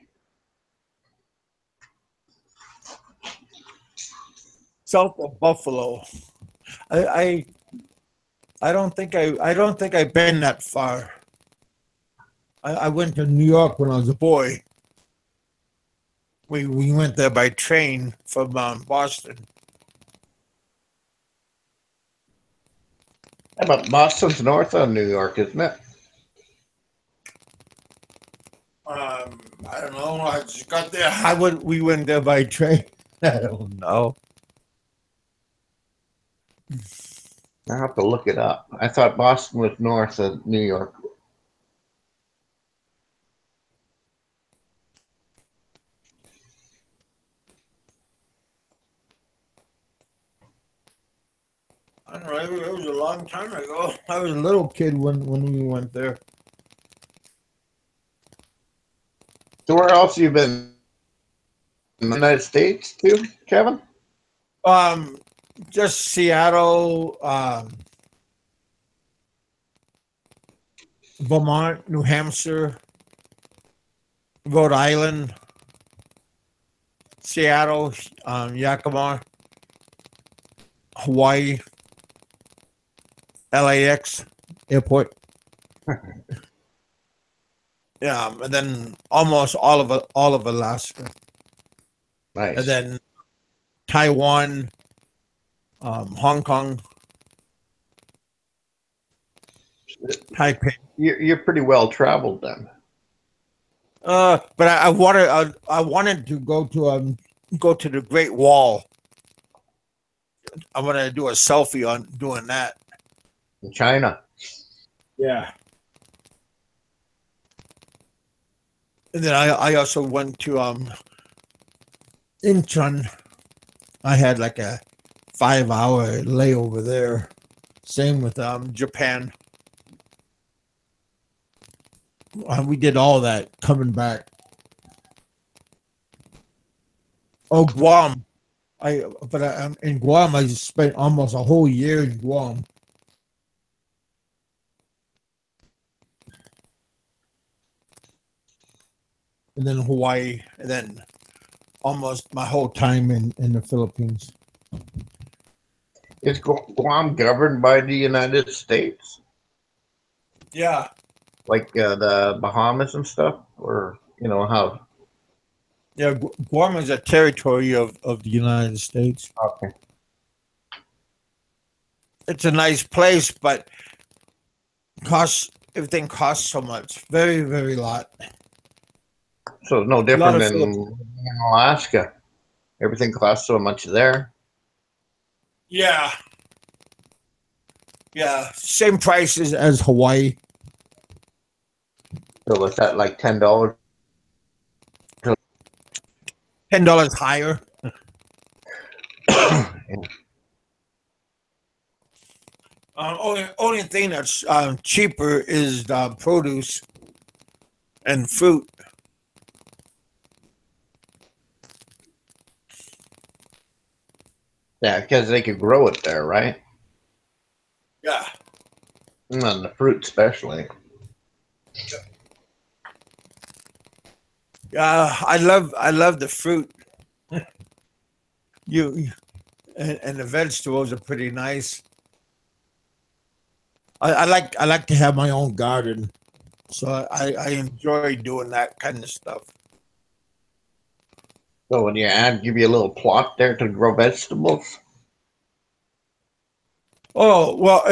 South of Buffalo. I I don't think I've been that far. I went to New York when I was a boy. We went there by train from Boston. But Boston's north of New York, isn't it? I don't know. I just got there. We went there by train? I don't know. I have to look it up. I thought Boston was north of New York. I don't know. It was a long time ago. I was a little kid when we went there. So where else you been? In the United States too, Kevin? Um, just Seattle, Vermont, New Hampshire, Rhode Island, Seattle, Yakima, Hawaii, LAX airport. Yeah, and then almost all of Alaska, and Nice. then Taiwan, Hong Kong, Taipei. You're pretty well traveled then. But I wanted to go to the Great Wall. I want to do a selfie on doing that. In China. Yeah. And then I also went to Incheon. I had like a 5-hour layover there. Same with Japan. We did all that coming back. Oh, Guam. In Guam I spent almost a whole year in Guam. And then Hawaii, and then almost my whole time in the Philippines. Is Guam governed by the United States? Yeah. Like the Bahamas and stuff? Or, how? Yeah, Guam is a territory of the United States. Okay. It's a nice place, but everything costs so much. Very, very lot. So it's no different than in Alaska. Everything costs so much there. Yeah. Yeah. Same prices as Hawaii. So it's at like $10. $10 higher. Only thing that's cheaper is produce and fruit. Yeah, because they could grow it there, right? Yeah. And the fruit especially. Yeah, I love the fruit. you and the vegetables are pretty nice. I like to have my own garden, so I enjoy doing that kind of stuff. So when you give you a little plot there to grow vegetables. Oh well,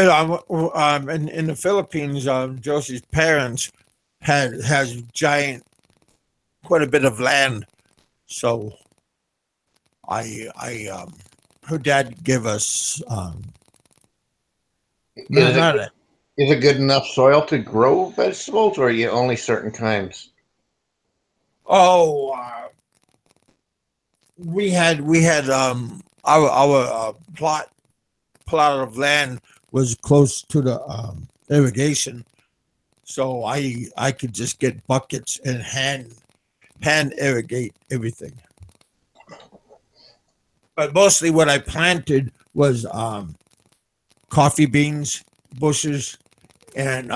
in the Philippines, Josie's parents has quite a bit of land, so I her dad gave us not Is it good enough soil to grow vegetables, or are you only certain kinds? oh we had our plot of land was close to the irrigation, so I could just get buckets and hand irrigate everything. But mostly what I planted was coffee beans bushes and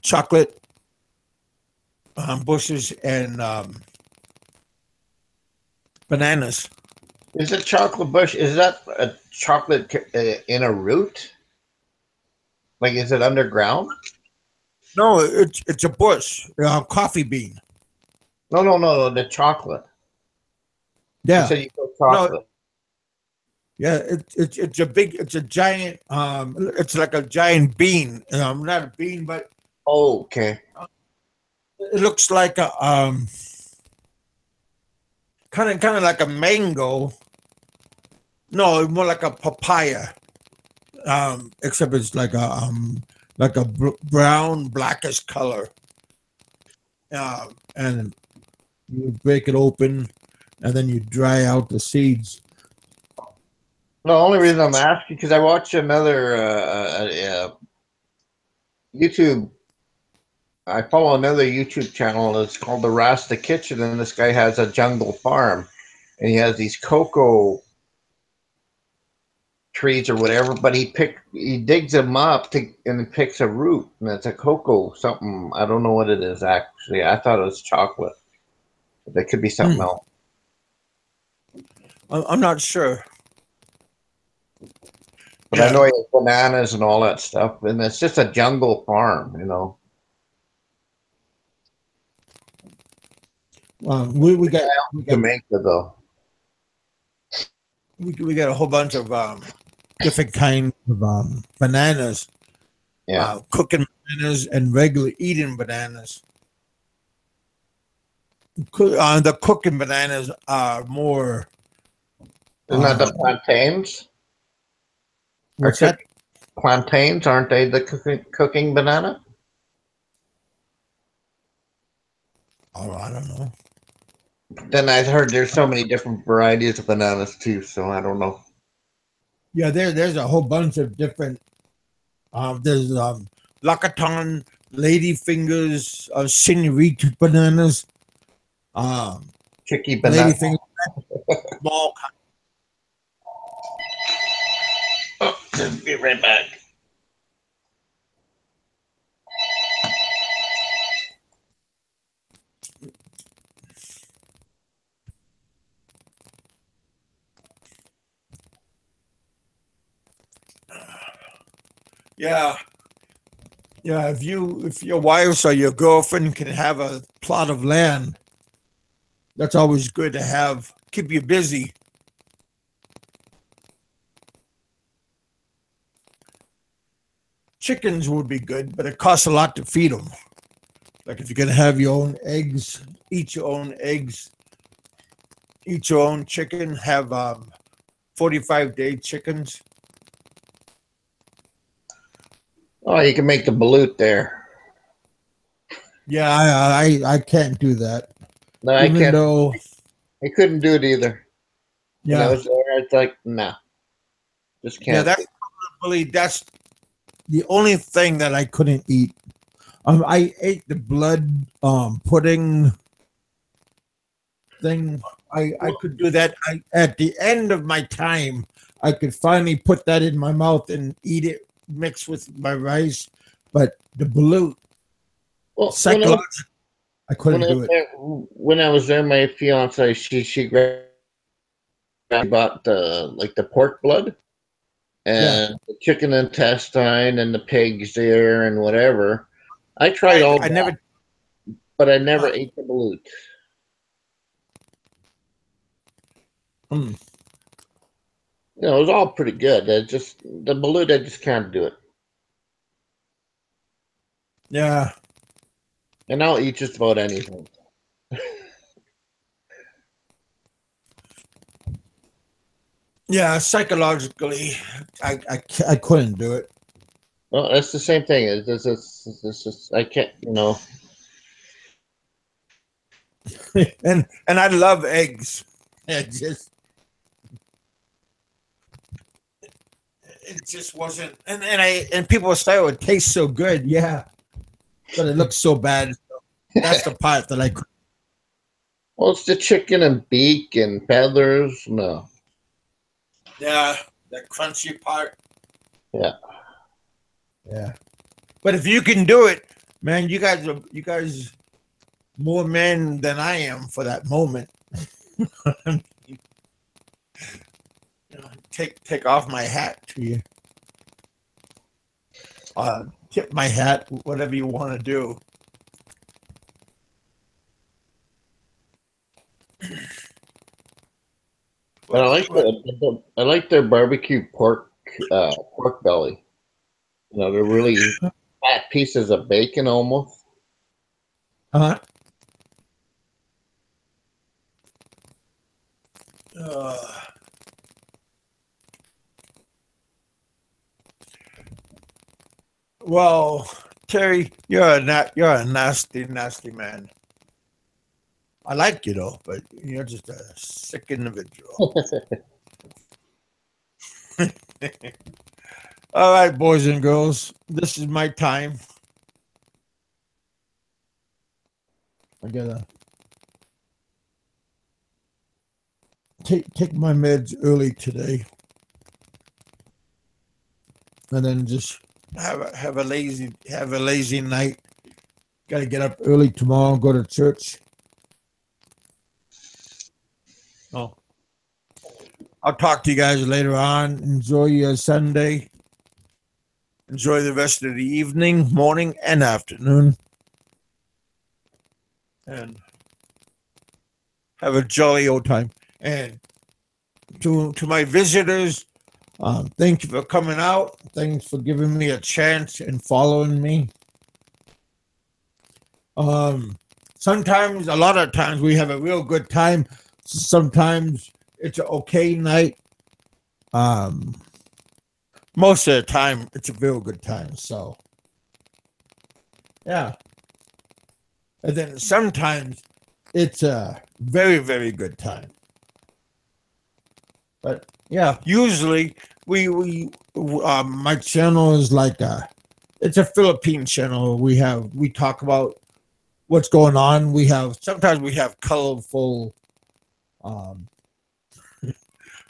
chocolate bushes and bananas. Is a chocolate bush? Is that a chocolate in a root? Like, is it underground? No, it's a bush, coffee bean. No. The chocolate. You Yeah, said you put no, chocolate. yeah, it's a giant. It's like a giant bean. Not a bean, but Oh, okay. it looks like a kind of like a mango. No, more like a papaya. Except it's like a brown blackish color. And you break it open, and then you dry out the seeds. The only reason I'm asking because I watched another YouTube. I follow another YouTube channel. It's called The Rasta Kitchen, and this guy has a jungle farm, and he has these cocoa trees or whatever. But he digs them up and he picks a root, and it's a cocoa something. I don't know what it is actually. I thought it was chocolate. But that could be something else. I'm not sure. But I know he has bananas and all that stuff, and it's just a jungle farm, you know. We got Jamaica though. we got a whole bunch of different kinds of bananas. Yeah. Cooking bananas and regular eating bananas. The cooking bananas are more. Isn't that the plantains? What's that? Plantains, aren't they the cooking banana? Oh, I don't know. Then I heard there's so many different varieties of bananas too, so I don't know. Yeah, there's a whole bunch of different. There's Lakaton, ladyfingers, senorita bananas, Chicky banana. ladyfingers, small. Oh, just be right back. Yeah, yeah. If your wife or your girlfriend can have a plot of land, that's always good to have. Keep you busy. Chickens would be good, but it costs a lot to feed them. Like if you're gonna have your own eggs, eat your own eggs, eat your own chicken, have 45-day chickens. Oh, you can make the balut there. Yeah, I can't do that. No, I Even can't. though, I couldn't do it either. When I yeah, was there, it's like, nah, just yeah, can't. that's the only thing that I couldn't eat. I ate the blood pudding thing. I could do that. At the end of my time, I could finally put that in my mouth and eat it mixed with my rice. But the balut, Well, psychologically, I couldn't do it. when I was there, my fiance she bought the pork blood and the chicken intestine and the pigs there and whatever. I tried all I that, never. but I never ate the balut. Mm, You know, it was all pretty good. Just the balut, I just can't do it. yeah, And I'll eat just about anything. yeah. Psychologically, I couldn't do it. Well, that's the same thing. It's just I can't. You know, and I love eggs. It just wasn't. And people say, "Oh, it tastes so good." Yeah, but it looks so bad. That's the part that I. well, it's the chicken and beak and feathers. No, Yeah, that crunchy part. yeah. Yeah, but if you can do it, man, you guys more men than I am for that moment. Take off my hat to you. Tip my hat, whatever you want to do. But I like their barbecue pork belly. You know, they're really fat pieces of bacon almost. Huh? Well, Terry, you're a nasty man. I like you though, but you're just a sick individual. All right, boys and girls, this is my time. I gotta take my meds early today, and then just have a lazy night. Gotta get up early tomorrow, go to church. Oh, I'll talk to you guys later on. Enjoy your Sunday. Enjoy the rest of the evening, morning, and afternoon. And have a jolly old time. And to my visitors, thank you for coming out. Thanks for giving me a chance and following me. Sometimes, a lot of times, we have a real good time. Sometimes it's an okay night. Most of the time, it's a real good time. So, yeah. And then sometimes it's a very, very good time. But yeah, usually my channel is like it's a Philippine channel. We talk about what's going on. Sometimes we have colorful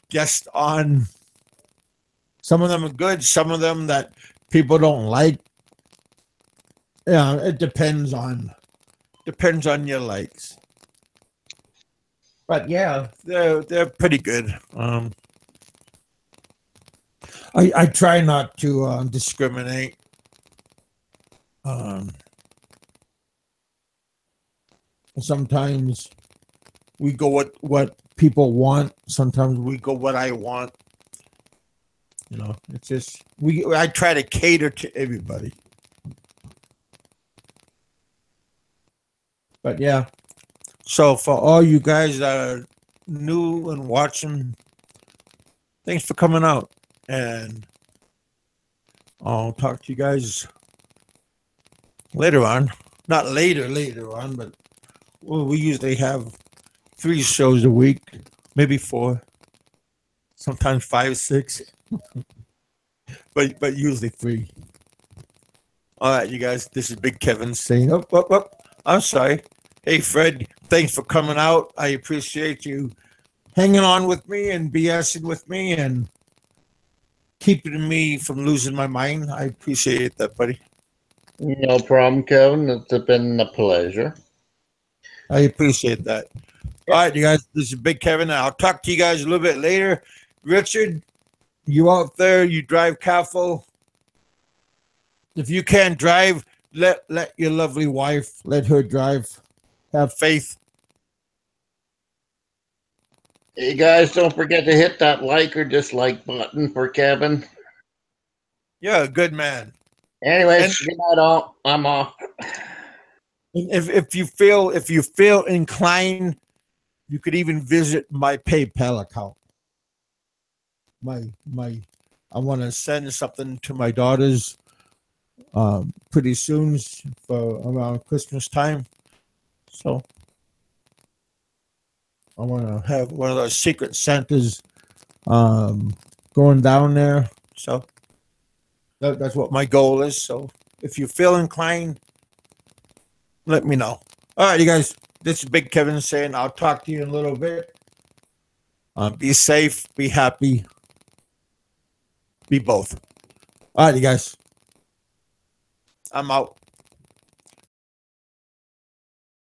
guests on. Some of them are good, some of them that people don't like. Yeah, it depends on your likes. But yeah, they're pretty good. I try not to discriminate. Sometimes we go what people want. Sometimes we go what I want. You know, it's just I try to cater to everybody. But yeah. So for all you guys that are new and watching, thanks for coming out. And I'll talk to you guys later on. Not later on, but we usually have 3 shows a week, maybe 4, sometimes 5, 6, but usually 3. All right, you guys. This is Big Kevin saying, oh, I'm sorry. Hey, Fred, thanks for coming out. I appreciate you hanging on with me and BSing with me and keeping me from losing my mind. I appreciate that, buddy. No problem, Kevin. It's been a pleasure. I appreciate that. All right, you guys. This is Big Kevin. I'll talk to you guys a little bit later. Richard, you out there, you drive careful. If you can't drive, let your lovely wife, let her drive. Have faith. Hey, guys, don't forget to hit that like or dislike button for Kevin. You're a good man. Anyways, good night all. I'm off. If you feel inclined, you could even visit my PayPal account. I want to send something to my daughters pretty soon for around Christmas time. So I want to have one of those secret Santas going down there. So that's what my goal is. So if you feel inclined, let me know. All right, you guys. This is Big Kevin saying I'll talk to you in a little bit. Be safe, be happy, be both. All right, you guys. I'm out.